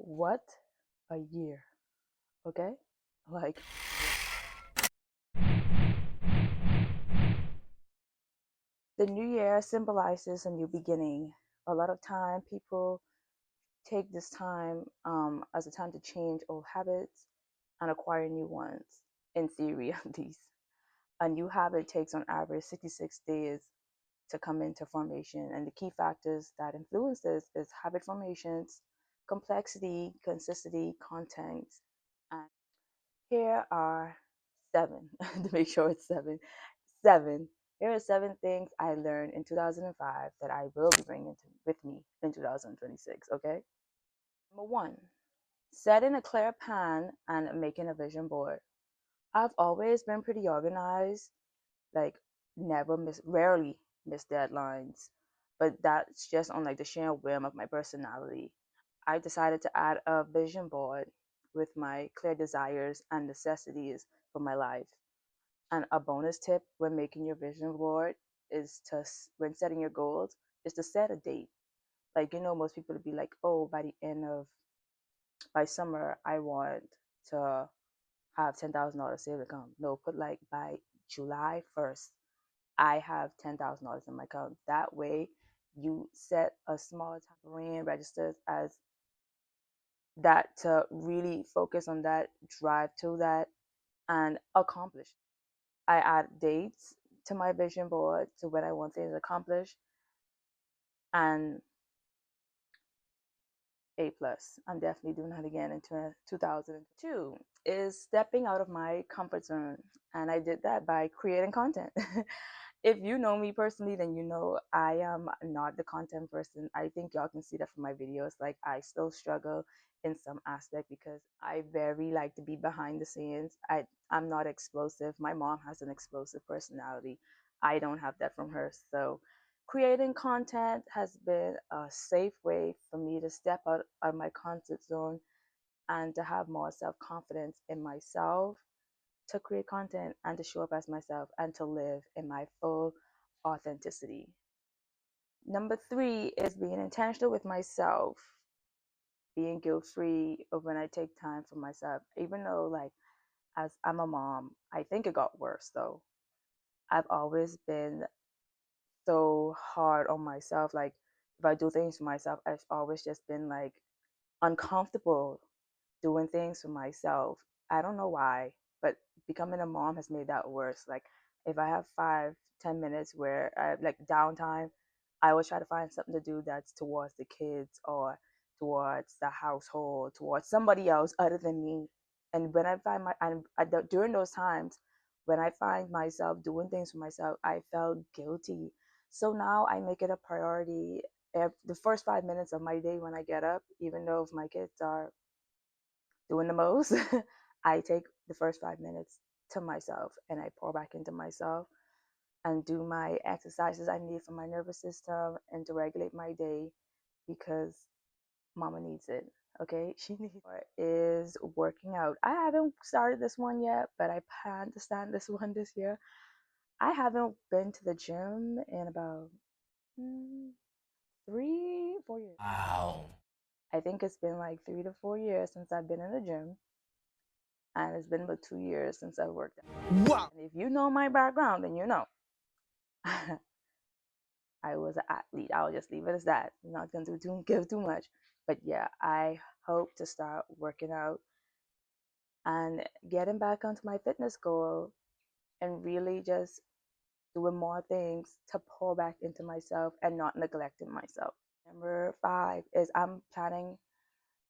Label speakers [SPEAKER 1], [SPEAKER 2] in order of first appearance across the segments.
[SPEAKER 1] What a year, okay? Like, the new year symbolizes a new beginning. A lot of time, people take this time as a time to change old habits and acquire new ones, in theory, at least. A new habit takes on average 66 days to come into formation, and the key factors that influence this is habit formations, complexity, consistency, content, and here are seven to make sure it's seven. Seven. Here are seven things I learned in 2005 that I will be bringing with me in 2026. Okay. Number one, setting a clear plan and making a vision board. I've always been pretty organized, like rarely miss deadlines, but that's just on like the sheer whim of my personality. I decided to add a vision board with my clear desires and necessities for my life. And a bonus tip when making your vision board is when setting your goals, is to set a date. Like, most people would be like, oh, by summer, I want to have $10,000 saved account. No, put like by July 1st, I have $10,000 in my account. That way, you set a small time brain registers as that to really focus on that, drive to that, and accomplish. I add dates to my vision board to when I want things accomplished, and A plus. I'm definitely doing that again in 2002 is stepping out of my comfort zone. And I did that by creating content. If you know me personally, then you know I am not the content person. I think y'all can see that from my videos. Like, I still struggle in some aspect because I very like to be behind the scenes. I'm not explosive. My mom has an explosive personality. I don't have that from her. So creating content has been a safe way for me to step out of my comfort zone and to have more self-confidence in myself, to create content and to show up as myself and to live in my full authenticity. Number three is being intentional with myself, being guilt free of when I take time for myself. Even though, like, as I'm a mom, I think it got worse though. I've always been so hard on myself. Like, if I do things for myself, I've always just been like uncomfortable doing things for myself. I don't know why, but becoming a mom has made that worse. Like, if I have 5, 10 minutes where I have like downtime, I always try to find something to do that's towards the kids or towards the household, towards somebody else other than me. And when I find during those times, when I find myself doing things for myself, I felt guilty. So now I make it a priority. The first 5 minutes of my day when I get up, even though if my kids are doing the most, I take the first 5 minutes to myself and I pour back into myself and do my exercises I need for my nervous system and to regulate my day because mama needs it. Okay, she needs it. Is working out. I haven't started this one yet, but I plan to start this one this year. I haven't been to the gym in about 3, 4 years.
[SPEAKER 2] Wow.
[SPEAKER 1] I think it's been like 3 to 4 years since I've been in the gym, and it's been about 2 years since I worked out.
[SPEAKER 2] Wow.
[SPEAKER 1] And if you know my background, then you know I was an athlete. I'll just leave it as that. I'm not going to give too much. But yeah, I hope to start working out and getting back onto my fitness goal and really just doing more things to pour back into myself and not neglecting myself. Number five is I'm planning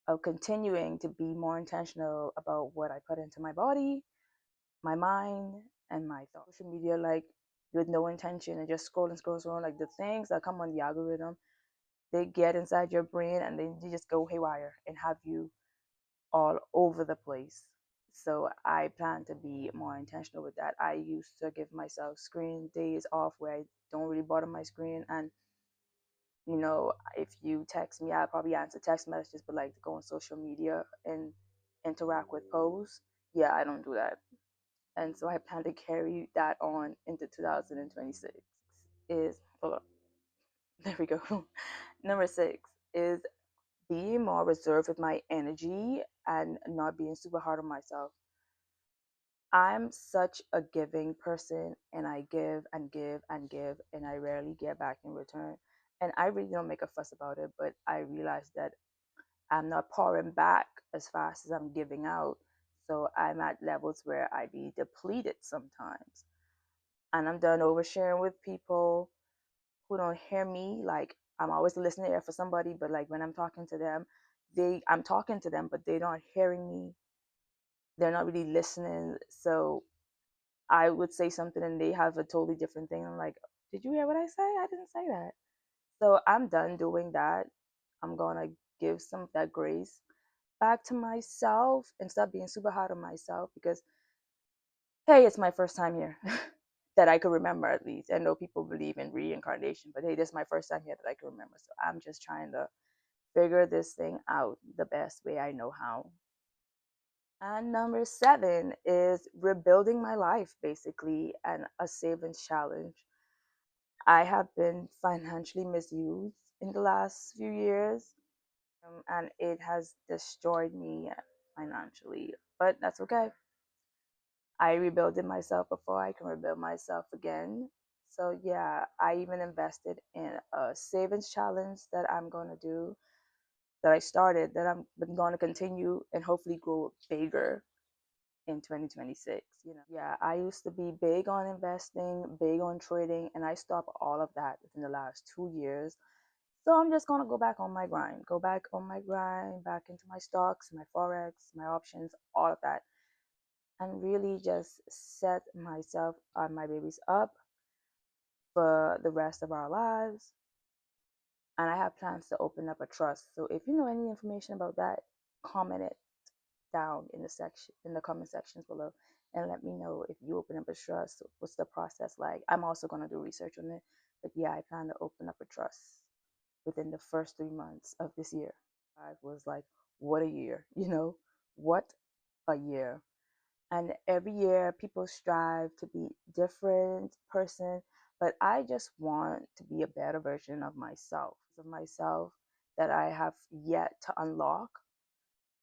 [SPEAKER 1] of continuing to be more intentional about what I put into my body, my mind, and my thoughts. Social media, like, with no intention and just scroll and scroll and scroll, like the things that come on the algorithm, they get inside your brain and then they just go haywire and have you all over the place. So I plan to be more intentional with that. I used to give myself screen days off where I don't really bother my screen, and if you text me, I'll probably answer text messages, but like to go on social media and interact with posts, yeah, I don't do that. And so I plan to carry that on into 2026. Is hold up, there we go. Number six is being more reserved with my energy and not being super hard on myself. I'm such a giving person, and I give and give and give, and I rarely get back in return. And I really don't make a fuss about it, but I realize that I'm not pouring back as fast as I'm giving out. So I'm at levels where I be depleted sometimes. And I'm done oversharing with people who don't hear me. Like, I'm always a listening ear for somebody, but like when I'm talking to them, I'm talking to them, but they're not hearing me. They're not really listening. So I would say something and they have a totally different thing. I'm like, did you hear what I say? I didn't say that. So I'm done doing that. I'm gonna give some of that grace back to myself and stop being super hard on myself because hey, it's my first time here that I could remember at least. I know people believe in reincarnation, but hey, this is my first time here that I can remember. So I'm just trying to figure this thing out the best way I know how. And number 7 is rebuilding my life, basically, and a savings challenge. I have been financially misused in the last few years, and it has destroyed me financially. But that's okay. I rebuilded myself before I can rebuild myself again. So yeah, I even invested in a savings challenge that I'm gonna do, that I started, that I'm going to continue and hopefully grow bigger in 2026. Yeah, I used to be big on investing, big on trading, and I stopped all of that within the last 2 years. So I'm just gonna go back on my grind, back into my stocks, my forex, my options, all of that, and really just set myself and my babies up for the rest of our lives. And I have plans to open up a trust. So if you know any information about that, comment it down in the comment sections below, and let me know if you open up a trust. What's the process like? I'm also gonna do research on it. But yeah, I plan to open up a trust within the first 3 months of this year. I was like, what a year, what a year. And every year people strive to be different person, but I just want to be a better version of myself that I have yet to unlock,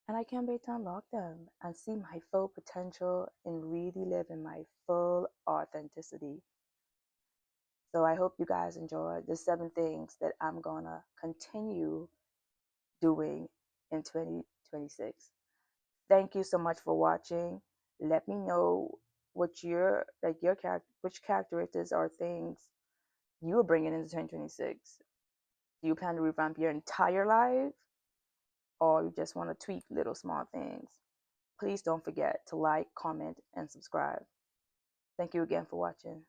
[SPEAKER 1] and I can't wait to unlock them and see my full potential and really live in my full authenticity. So I hope you guys enjoyed the 7 things that I'm gonna continue doing in 2026. Thank you so much for watching. Let me know what which characteristics or things you are bringing into 2026. Do you plan to revamp your entire life, or you just want to tweak little small things? Please don't forget to like, comment, and subscribe. Thank you again for watching.